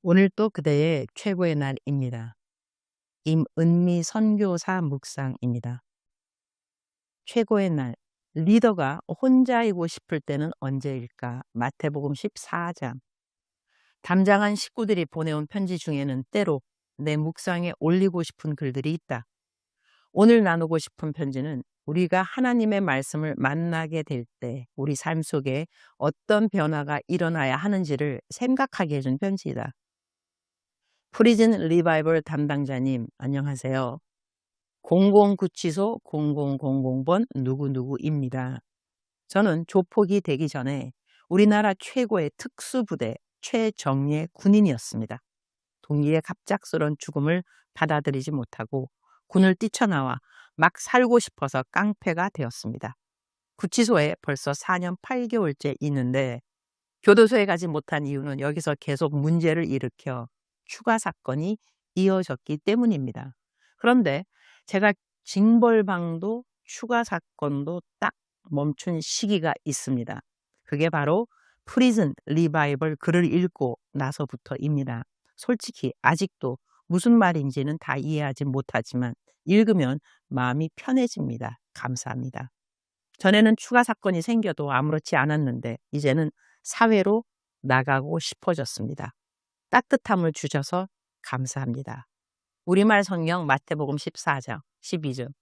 오늘도 그대의 최고의 날입니다. 임은미 선교사 묵상입니다. 최고의 날, 리더가 혼자이고 싶을 때는 언제일까? 마태복음 14장. 담장한 식구들이 보내온 편지 중에는 때로 내 묵상에 올리고 싶은 글들이 있다. 오늘 나누고 싶은 편지는 우리가 하나님의 말씀을 만나게 될 때 우리 삶 속에 어떤 변화가 일어나야 하는지를 생각하게 해준 편지이다. 프리즌 리바이벌 담당자님, 안녕하세요. 00구치소 0000번 누구누구입니다. 저는 조폭이 되기 전에 우리나라 최고의 특수부대 최정예 군인이었습니다. 동기의 갑작스런 죽음을 받아들이지 못하고 군을 뛰쳐나와 막 살고 싶어서 깡패가 되었습니다. 구치소에 벌써 4년 8개월째 있는데 교도소에 가지 못한 이유는 여기서 계속 문제를 일으켜 추가 사건이 이어졌기 때문입니다. 그런데 제가 징벌방도 추가 사건도 딱 멈춘 시기가 있습니다. 그게 바로 프리즌 리바이벌 글을 읽고 나서부터입니다. 솔직히 아직도 무슨 말인지는 다 이해하지 못하지만 읽으면 마음이 편해집니다. 감사합니다. 전에는 추가 사건이 생겨도 아무렇지 않았는데 이제는 사회로 나가고 싶어졌습니다. 따뜻함을 주셔서 감사합니다. 우리말 성경 마태복음 14장 12절.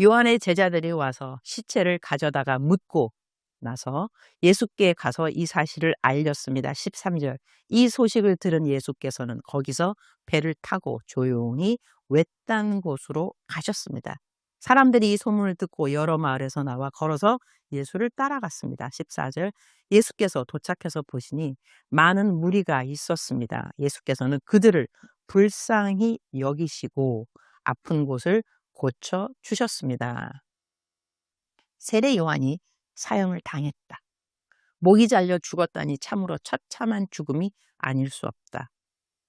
요한의 제자들이 와서 시체를 가져다가 묻고 나서 예수께 가서 이 사실을 알렸습니다. 13절. 이 소식을 들은 예수께서는 거기서 배를 타고 조용히 외딴 곳으로 가셨습니다. 사람들이 이 소문을 듣고 여러 마을에서 나와 걸어서 예수를 따라갔습니다. 14절. 예수께서 도착해서 보시니 많은 무리가 있었습니다. 예수께서는 그들을 불쌍히 여기시고 아픈 곳을 고쳐 주셨습니다. 세례 요한이 사형을 당했다. 목이 잘려 죽었다니 참으로 처참한 죽음이 아닐 수 없다.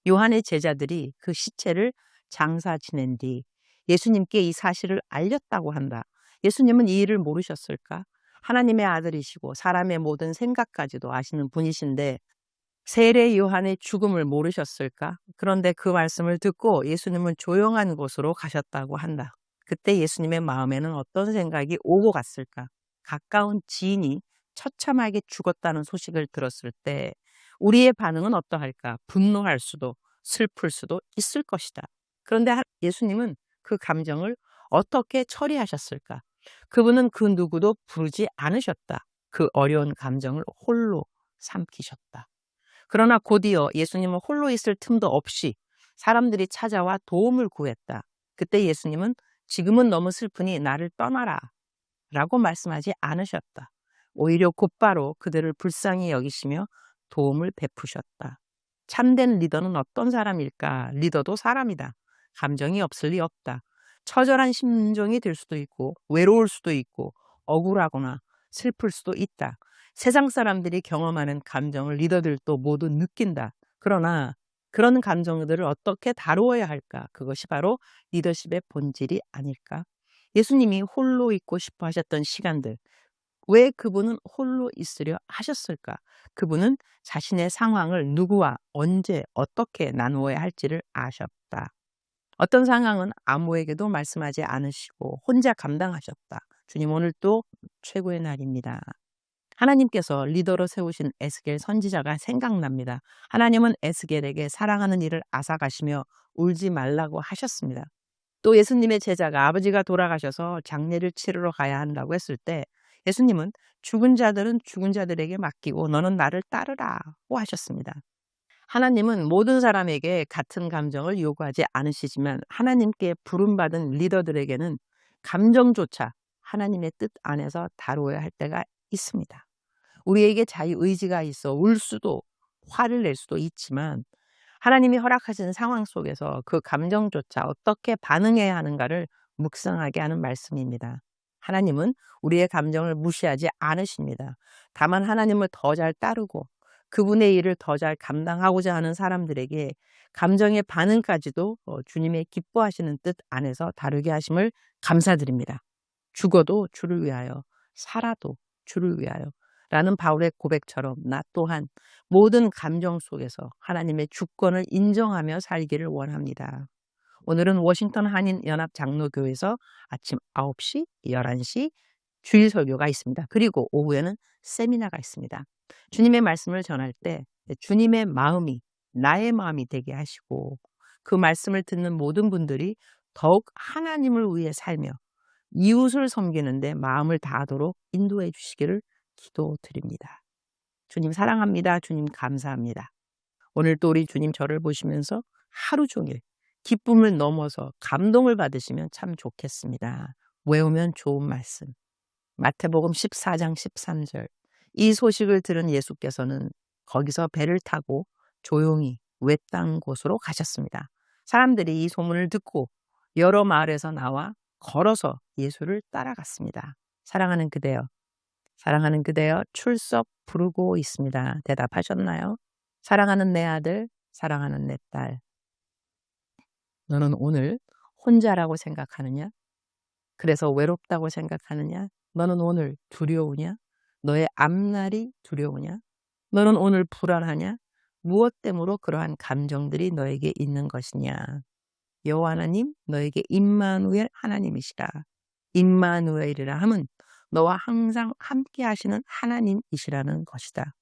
요한의 제자들이 그 시체를 장사 지낸 뒤 예수님께 이 사실을 알렸다고 한다. 예수님은 이 일을 모르셨을까? 하나님의 아들이시고 사람의 모든 생각까지도 아시는 분이신데 세례 요한의 죽음을 모르셨을까? 그런데 그 말씀을 듣고 예수님은 조용한 곳으로 가셨다고 한다. 그때 예수님의 마음에는 어떤 생각이 오고 갔을까? 가까운 지인이 처참하게 죽었다는 소식을 들었을 때 우리의 반응은 어떠할까? 분노할 수도 슬플 수도 있을 것이다. 그런데 예수님은 그 감정을 어떻게 처리하셨을까? 그분은 그 누구도 부르지 않으셨다. 그 어려운 감정을 홀로 삼키셨다. 그러나 곧이어 예수님은 홀로 있을 틈도 없이 사람들이 찾아와 도움을 구했다. 그때 예수님은 지금은 너무 슬프니 나를 떠나라 라고 말씀하지 않으셨다. 오히려 곧바로 그들을 불쌍히 여기시며 도움을 베푸셨다. 참된 리더는 어떤 사람일까? 리더도 사람이다. 감정이 없을 리 없다. 처절한 심정이 들 수도 있고 외로울 수도 있고 억울하거나 슬플 수도 있다. 세상 사람들이 경험하는 감정을 리더들도 모두 느낀다. 그러나 그런 감정들을 어떻게 다루어야 할까? 그것이 바로 리더십의 본질이 아닐까? 예수님이 홀로 있고 싶어 하셨던 시간들, 왜 그분은 홀로 있으려 하셨을까? 그분은 자신의 상황을 누구와 언제 어떻게 나누어야 할지를 아셨다. 어떤 상황은 아무에게도 말씀하지 않으시고 혼자 감당하셨다. 주님, 오늘 또 최고의 날입니다. 하나님께서 리더로 세우신 에스겔 선지자가 생각납니다. 하나님은 에스겔에게 사랑하는 이를 앗아가시며 울지 말라고 하셨습니다. 또 예수님의 제자가 아버지가 돌아가셔서 장례를 치르러 가야 한다고 했을 때 예수님은 죽은 자들은 죽은 자들에게 맡기고 너는 나를 따르라고 하셨습니다. 하나님은 모든 사람에게 같은 감정을 요구하지 않으시지만 하나님께 부름받은 리더들에게는 감정조차 하나님의 뜻 안에서 다루어야 할 때가 있습니다. 우리에게 자유의지가 있어 울 수도 화를 낼 수도 있지만 하나님이 허락하신 상황 속에서 그 감정조차 어떻게 반응해야 하는가를 묵상하게 하는 말씀입니다. 하나님은 우리의 감정을 무시하지 않으십니다. 다만 하나님을 더 잘 따르고 그분의 일을 더 잘 감당하고자 하는 사람들에게 감정의 반응까지도 주님의 기뻐하시는 뜻 안에서 다루게 하심을 감사드립니다. 죽어도 주를 위하여, 살아도 주를 위하여. 라는 바울의 고백처럼 나 또한 모든 감정 속에서 하나님의 주권을 인정하며 살기를 원합니다. 오늘은 워싱턴 한인연합장로교에서 아침 9시, 11시 주일 설교가 있습니다. 그리고 오후에는 세미나가 있습니다. 주님의 말씀을 전할 때 주님의 마음이 나의 마음이 되게 하시고 그 말씀을 듣는 모든 분들이 더욱 하나님을 위해 살며 이웃을 섬기는데 마음을 다하도록 인도해 주시기를 기도드립니다. 주님 사랑합니다. 주님 감사합니다. 오늘 또 우리 주님 저를 보시면서 하루 종일 기쁨을 넘어서 감동을 받으시면 참 좋겠습니다. 외우면 좋은 말씀. 마태복음 14장 13절. 이 소식을 들은 예수께서는 거기서 배를 타고 조용히 외딴 곳으로 가셨습니다. 사람들이 이 소문을 듣고 여러 마을에서 나와 걸어서 예수를 따라갔습니다. 사랑하는 그대여, 사랑하는 그대여 출석 부르고 있습니다. 대답하셨나요? 사랑하는 내 아들, 사랑하는 내 딸. 너는 오늘 혼자라고 생각하느냐? 그래서 외롭다고 생각하느냐? 너는 오늘 두려우냐? 너의 앞날이 두려우냐? 너는 오늘 불안하냐? 무엇 때문에 그러한 감정들이 너에게 있는 것이냐? 여호와 하나님 너에게 임마누엘 하나님이시라. 임마누엘이라 함은 너와 항상 함께 하시는 하나님이시라는 것이다.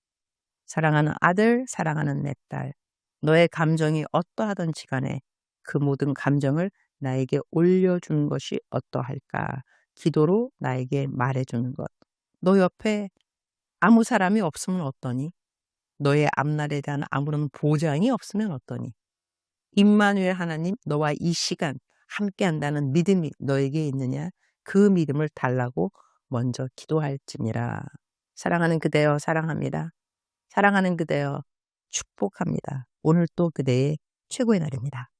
사랑하는 아들, 사랑하는 내 딸, 너의 감정이 어떠하든지 간에 그 모든 감정을 나에게 올려주는 것이 어떠할까? 기도로 나에게 말해주는 것. 너 옆에 아무 사람이 없으면 어떠니? 너의 앞날에 대한 아무런 보장이 없으면 어떠니? 임마누엘 하나님, 너와 이 시간 함께 한다는 믿음이 너에게 있느냐? 그 믿음을 달라고 먼저 기도할지니라. 사랑하는 그대여 사랑합니다. 사랑하는 그대여 축복합니다. 오늘 또 그대의 최고의 날입니다.